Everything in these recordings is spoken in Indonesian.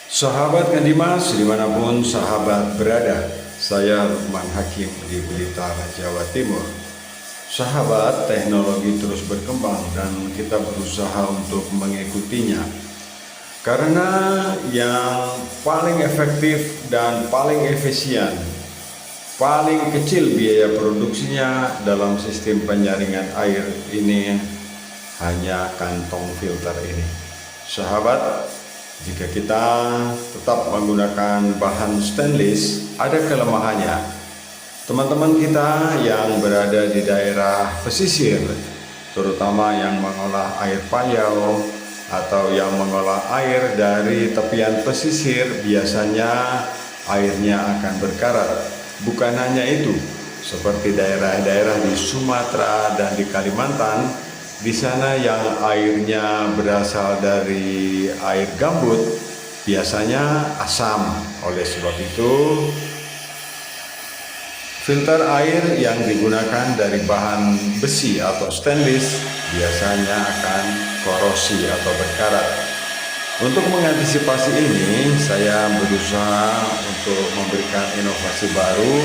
Sahabat Kandimas, dimanapun sahabat berada, saya Lukman Hakim di Blitar, Jawa Timur. Sahabat, teknologi terus berkembang dan kita berusaha untuk mengikutinya. Karena yang paling efektif dan paling efisien, paling kecil biaya produksinya dalam sistem penyaringan air ini hanya kantong filter ini. Sahabat, jika kita tetap menggunakan bahan stainless, ada kelemahannya. Teman-teman kita yang berada di daerah pesisir, terutama yang mengolah air payau atau yang mengolah air dari tepian pesisir, biasanya airnya akan berkarat. Bukan hanya itu, seperti daerah-daerah di Sumatera dan di Kalimantan, di sana yang airnya berasal dari air gambut, biasanya asam. Oleh sebab itu, filter air yang digunakan dari bahan besi atau stainless biasanya akan korosi atau berkarat. Untuk mengantisipasi ini, saya berusaha untuk memberikan inovasi baru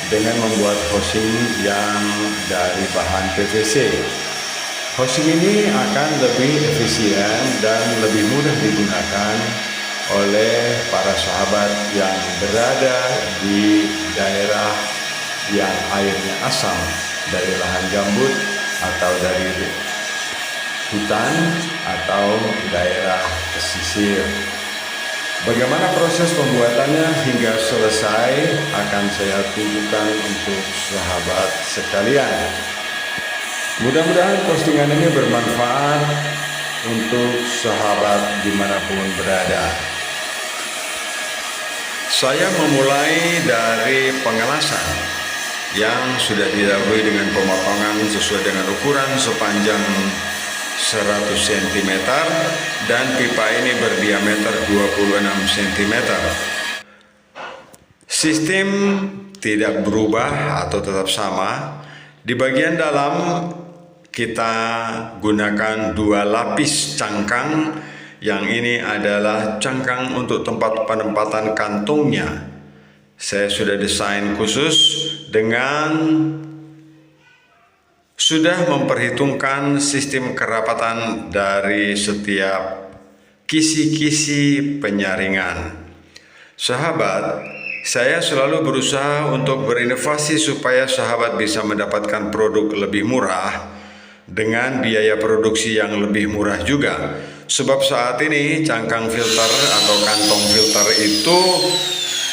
dengan membuat housing yang dari bahan PVC. Housing ini akan lebih efisien dan lebih mudah digunakan oleh para sahabat yang berada di daerah yang airnya asam, dari lahan gambut atau dari hutan atau daerah pesisir. Bagaimana proses pembuatannya hingga selesai akan saya tunjukkan untuk sahabat sekalian. Mudah-mudahan postingan ini bermanfaat untuk sahabat dimanapun berada. Saya memulai dari pengelasan yang sudah didahului dengan pemotongan sesuai dengan ukuran sepanjang 100 cm dan pipa ini berdiameter 26 cm. Sistem tidak berubah atau tetap sama. Di bagian dalam kita gunakan 2 lapis cangkang. Yang ini adalah cangkang untuk tempat penempatan kantongnya. Saya sudah desain khusus dengan sudah memperhitungkan sistem kerapatan dari setiap kisi-kisi penyaringan. Sahabat, saya selalu berusaha untuk berinovasi supaya sahabat bisa mendapatkan produk lebih murah dengan biaya produksi yang lebih murah juga. Sebab saat ini cangkang filter atau kantong filter itu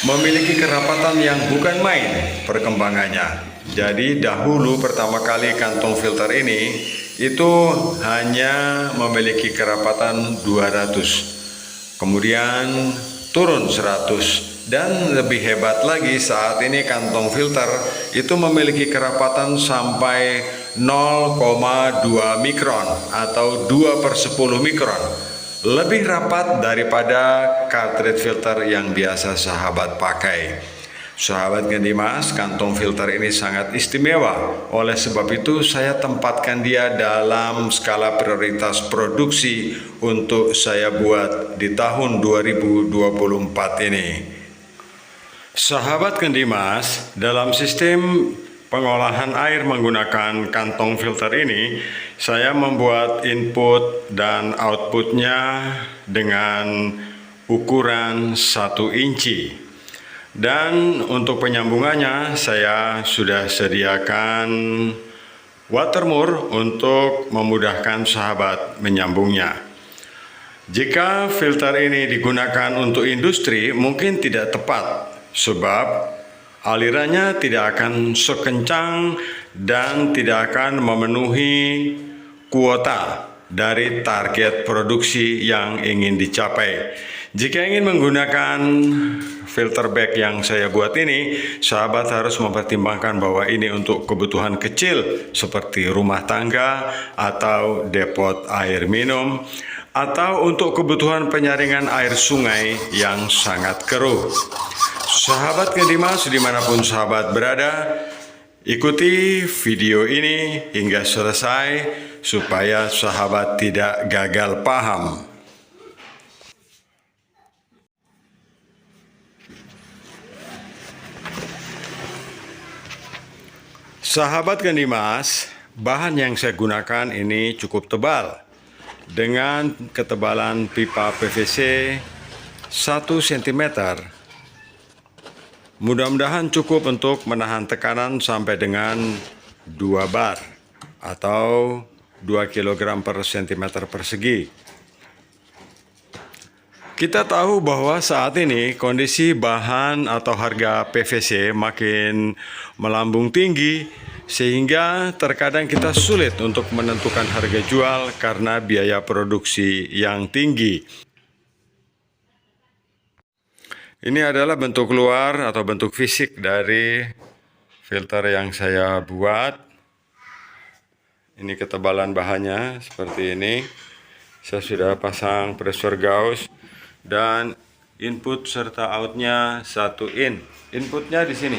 memiliki kerapatan yang bukan main perkembangannya. Jadi dahulu pertama kali kantong filter ini itu hanya memiliki kerapatan 200, kemudian turun 100. Dan lebih hebat lagi, saat ini kantong filter itu memiliki kerapatan sampai 0,2 mikron atau 2/10 mikron. Lebih rapat daripada cartridge filter yang biasa sahabat pakai. Sahabat Kandimas, kantong filter ini sangat istimewa. Oleh sebab itu saya tempatkan dia dalam skala prioritas produksi untuk saya buat di tahun 2024 ini. Sahabat Kandimas, dalam sistem pengolahan air menggunakan kantong filter ini, saya membuat input dan outputnya dengan ukuran 1 inci. Dan untuk penyambungannya saya sudah sediakan watermur untuk memudahkan sahabat menyambungnya. Jika filter ini digunakan untuk industri mungkin tidak tepat, sebab alirannya tidak akan sekencang dan tidak akan memenuhi kuota dari target produksi yang ingin dicapai. Jika ingin menggunakan filter bag yang saya buat ini, sahabat harus mempertimbangkan bahwa ini untuk kebutuhan kecil seperti rumah tangga atau depot air minum, atau untuk kebutuhan penyaringan air sungai yang sangat keruh. Sahabat Kandimas, dimanapun sahabat berada, ikuti video ini hingga selesai supaya sahabat tidak gagal paham. Sahabat Gendimas, bahan yang saya gunakan ini cukup tebal dengan ketebalan pipa PVC 1 cm. Mudah-mudahan cukup untuk menahan tekanan sampai dengan 2 bar atau 2 kg per cm persegi. Kita tahu bahwa saat ini kondisi bahan atau harga PVC makin melambung tinggi, sehingga terkadang kita sulit untuk menentukan harga jual karena biaya produksi yang tinggi. Ini adalah bentuk luar atau bentuk fisik dari filter yang saya buat. Ini ketebalan bahannya seperti ini. Saya sudah pasang pressure gauge dan input serta outnya 1 in. Inputnya di sini.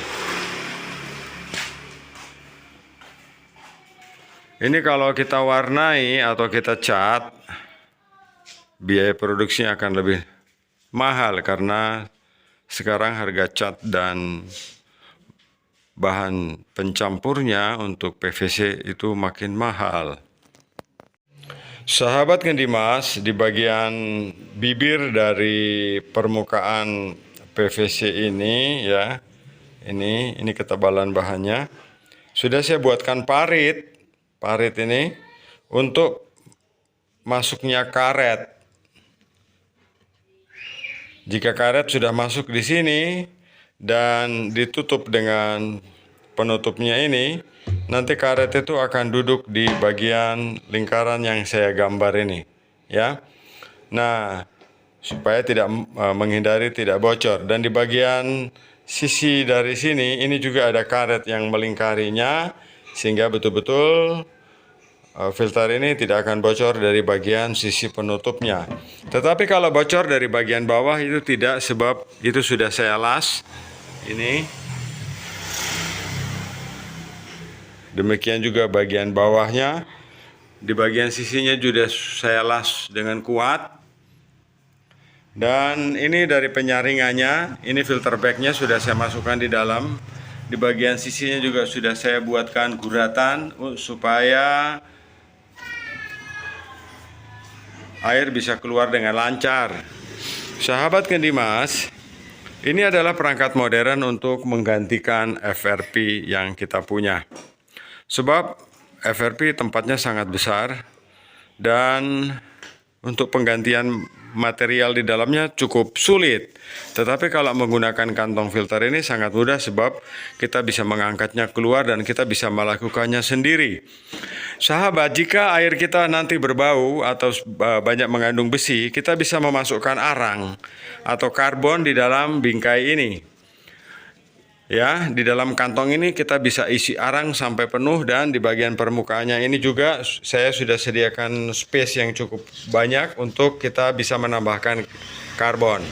Ini kalau kita warnai atau kita cat, biaya produksinya akan lebih mahal karena sekarang harga cat dan bahan pencampurnya untuk PVC itu makin mahal. Sahabat Gendimas, di bagian bibir dari permukaan PVC ini ya, ini ketebalan bahannya. Sudah saya buatkan parit ini untuk masuknya karet. Jika karet sudah masuk di sini dan ditutup dengan penutupnya ini, nanti karet itu akan duduk di bagian lingkaran yang saya gambar ini, ya. Nah, supaya tidak menghindari tidak bocor. Dan di bagian sisi dari sini, ini juga ada karet yang melingkarinya, sehingga betul-betul filter ini tidak akan bocor dari bagian sisi penutupnya. Tetapi kalau bocor dari bagian bawah itu tidak, sebab itu sudah saya las. Ini. Demikian juga bagian bawahnya. Di bagian sisinya juga saya las dengan kuat. Dan ini dari penyaringannya, ini filter bagnya sudah saya masukkan di dalam. Di bagian sisinya juga sudah saya buatkan guratan supaya air bisa keluar dengan lancar. Sahabat Gendimas, ini adalah perangkat modern untuk menggantikan FRP yang kita punya. Sebab FRP tempatnya sangat besar dan untuk penggantian material di dalamnya cukup sulit. Tetapi kalau menggunakan kantong filter ini sangat mudah sebab kita bisa mengangkatnya keluar dan kita bisa melakukannya sendiri. Sahabat, jika air kita nanti berbau atau banyak mengandung besi, kita bisa memasukkan arang atau karbon di dalam bingkai ini. Ya, di dalam kantong ini kita bisa isi arang sampai penuh, dan di bagian permukaannya ini juga saya sudah sediakan space yang cukup banyak untuk kita bisa menambahkan karbon.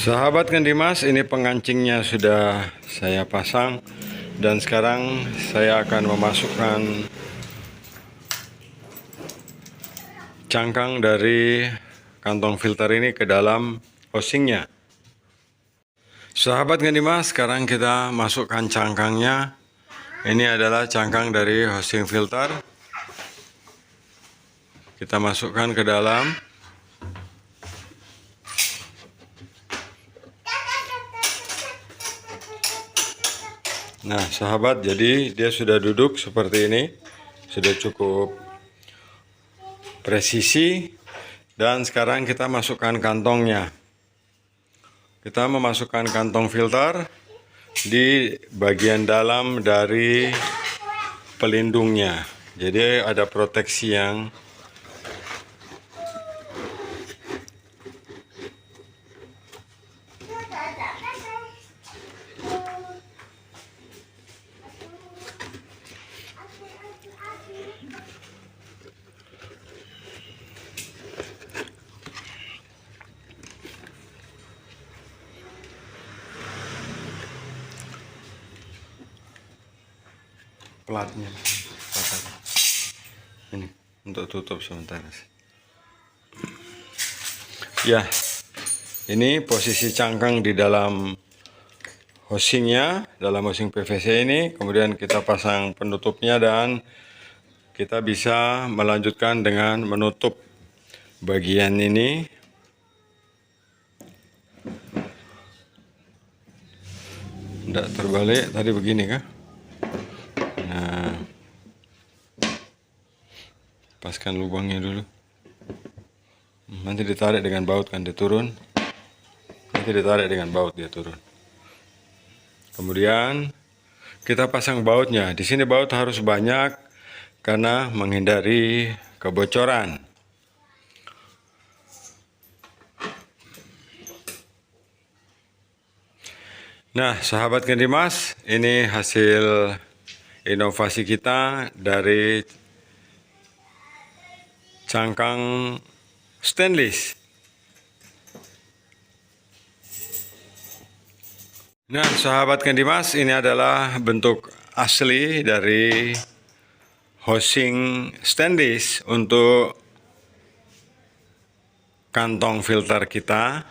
Sahabat Gendimas, ini pengancingnya sudah saya pasang dan sekarang saya akan memasukkan cangkang dari kantong filter ini ke dalam housingnya. Sahabat Gendimas, sekarang kita masukkan cangkangnya. Ini adalah cangkang dari housing filter. Kita masukkan ke dalam. Nah, sahabat, jadi dia sudah duduk seperti ini. Sudah cukup presisi, dan sekarang kita masukkan kantongnya. Kita memasukkan kantong filter di bagian dalam dari pelindungnya. Jadi ada proteksi yang platnya ini untuk tutup sementara. Ya, Ini posisi cangkang di dalam housingnya, dalam housing PVC ini. Kemudian kita pasang penutupnya dan kita bisa melanjutkan dengan menutup bagian ini. Tidak terbalik, tadi begini kah? Nah, paskan lubangnya dulu. Nanti ditarik dengan baut kan dia turun. Nanti ditarik dengan baut dia turun. Kemudian kita pasang bautnya. Di sini baut harus banyak karena menghindari kebocoran. Nah, sahabat Kendimas, ini hasil inovasi kita dari cangkang stainless. Nah, sahabat Kendimas, ini adalah bentuk asli dari housing stainless untuk kantong filter kita.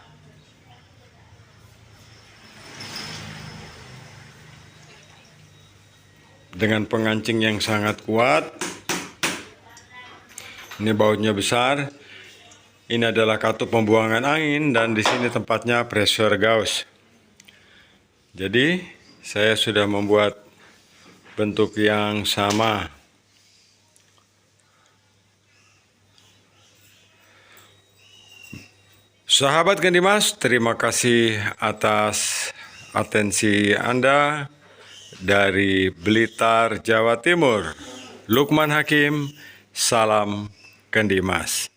Dengan pengancing yang sangat kuat. Ini bautnya besar. Ini adalah katup pembuangan angin dan di sini tempatnya pressure gauge. Jadi saya sudah membuat bentuk yang sama. Sahabat Kendimas, terima kasih atas atensi Anda. Dari Blitar, Jawa Timur, Lukman Hakim, salam Kendimas.